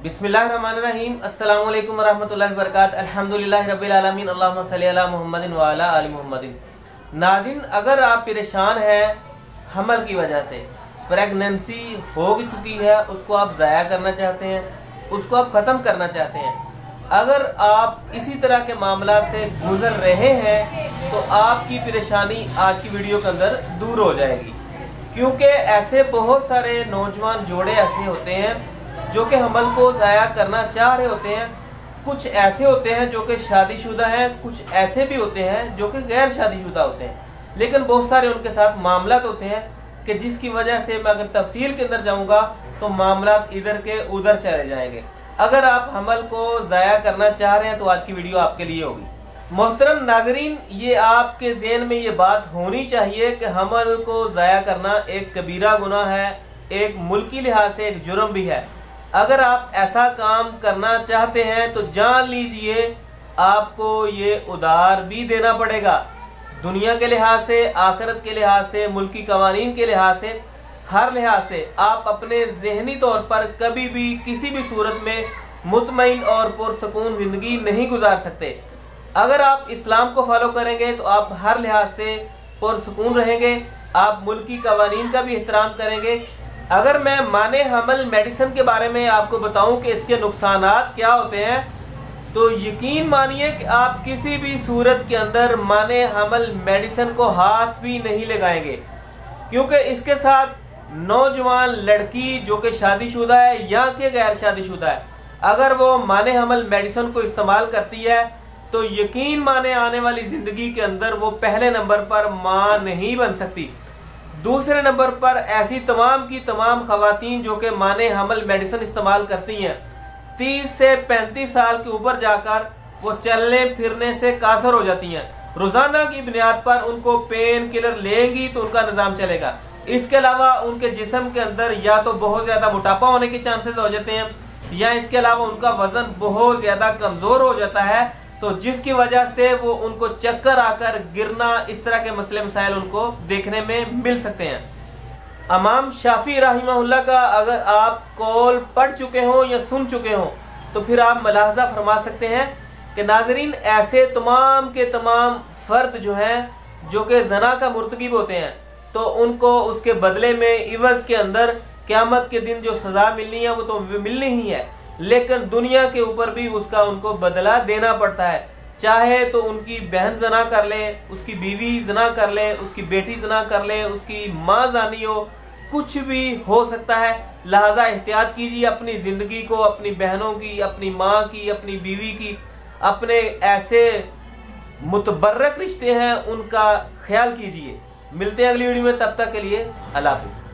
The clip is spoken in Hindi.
बिस्मिल्लाहिर्रहमानिर्रहीम। अस्सलामु अलैकुम वरहमतुल्लाहि वबरकातुहू। अल्हम्दुलिल्लाहि रब्बिल आलमीन। अल्लाहुम्मा सल्लि अला मुहम्मदिन व अला आलि मुहम्मदिन। नाज़रीन, अगर आप परेशान हैं हमल की वजह से, प्रेगनेंसी हो चुकी है, उसको आप ज़ाया करना चाहते हैं, उसको आप ख़त्म करना चाहते हैं, अगर आप इसी तरह के मामला से गुजर रहे हैं तो आपकी परेशानी आज की वीडियो के अंदर दूर हो जाएगी। क्योंकि ऐसे बहुत सारे नौजवान जोड़े ऐसे होते हैं जो कि हमल को ज़ाया करना चाह रहे होते हैं। कुछ ऐसे होते हैं जो कि शादीशुदा हैं, कुछ ऐसे भी होते हैं जो कि गैर शादीशुदा होते हैं, लेकिन बहुत सारे उनके साथ मामला होते हैं कि जिसकी वजह से मैं अगर तफसील के अंदर जाऊंगा तो मामला इधर के उधर चले जाएंगे। अगर आप हमल को ज़ाया करना चाह रहे हैं तो आज की वीडियो आपके लिए होगी। मोहतरम नाजरीन, ये आपके ज़हन में ये बात होनी चाहिए कि हमल को ज़ाया करना एक कबीरा गुनाह है, एक मुल्की लिहाज से एक जुर्म भी है। अगर आप ऐसा काम करना चाहते हैं तो जान लीजिए आपको ये उधार भी देना पड़ेगा। दुनिया के लिहाज से, आखिरत के लिहाज से, मुल्की कवानीन के लिहाज से, हर लिहाज से आप अपने ज़हनी तौर पर कभी भी किसी भी सूरत में मुतमईन और पुरसकून ज़िंदगी नहीं गुजार सकते। अगर आप इस्लाम को फॉलो करेंगे तो आप हर लिहाज से पुरसकून रहेंगे, आप मुल्की कवानीन का भी एहतराम करेंगे। अगर मैं माने हमल मेडिसिन के बारे में आपको बताऊं कि इसके नुकसानात क्या होते हैं, तो यकीन मानिए कि आप किसी भी सूरत के अंदर माने हमल मेडिसिन को हाथ भी नहीं लगाएंगे। क्योंकि इसके साथ नौजवान लड़की जो कि शादीशुदा है या कि गैर शादीशुदा है, अगर वो माने हमल मेडिसिन को इस्तेमाल करती है तो यकीन माने आने वाली ज़िंदगी के अंदर वो पहले नंबर पर माँ नहीं बन सकती। दूसरे नंबर पर ऐसी तमाम की तमाम खवातीन जो कि माने हमल मेडिसिन इस्तेमाल करती हैं, 30 से 35 साल के ऊपर जाकर वो चलने फिरने से कासर हो जाती हैं। रोजाना की बुनियाद पर उनको पेन किलर लेंगी तो उनका निज़ाम चलेगा। इसके अलावा उनके जिस्म के अंदर या तो बहुत ज़्यादा मोटापा होने के चांसेस हो जाते हैं, या इसके अलावा उनका वजन बहुत ज़्यादा कमज़ोर हो जाता है, तो जिसकी वजह से वो उनको चक्कर आकर गिरना, इस तरह के मसले मसाइल उनको देखने में मिल सकते हैं। इमाम शाफी रहमहुल्लाह का अगर आप कौल पढ़ चुके हों या सुन चुके हों तो फिर आप मुलाहजा फरमा सकते हैं कि नाजरीन, ऐसे तमाम के तमाम फ़र्द जो हैं जो कि ज़ना का मुर्तकिब होते हैं, तो उनको उसके बदले में इवज़ के अंदर क़यामत के दिन जो सज़ा मिलनी है वो तो मिलनी ही है, लेकिन दुनिया के ऊपर भी उसका उनको बदला देना पड़ता है। चाहे तो उनकी बहन जना कर ले, उसकी बीवी जना कर ले, उसकी बेटी जना कर ले, उसकी माँ जानी हो, कुछ भी हो सकता है। लिहाजा एहतियात कीजिए अपनी ज़िंदगी को, अपनी बहनों की, अपनी माँ की, अपनी बीवी की, अपने ऐसे मुतबर्रक रिश्ते हैं उनका ख्याल कीजिए। मिलते हैं अगली वीडियो में, तब तक के लिए अल्लाह हाफ़िज़।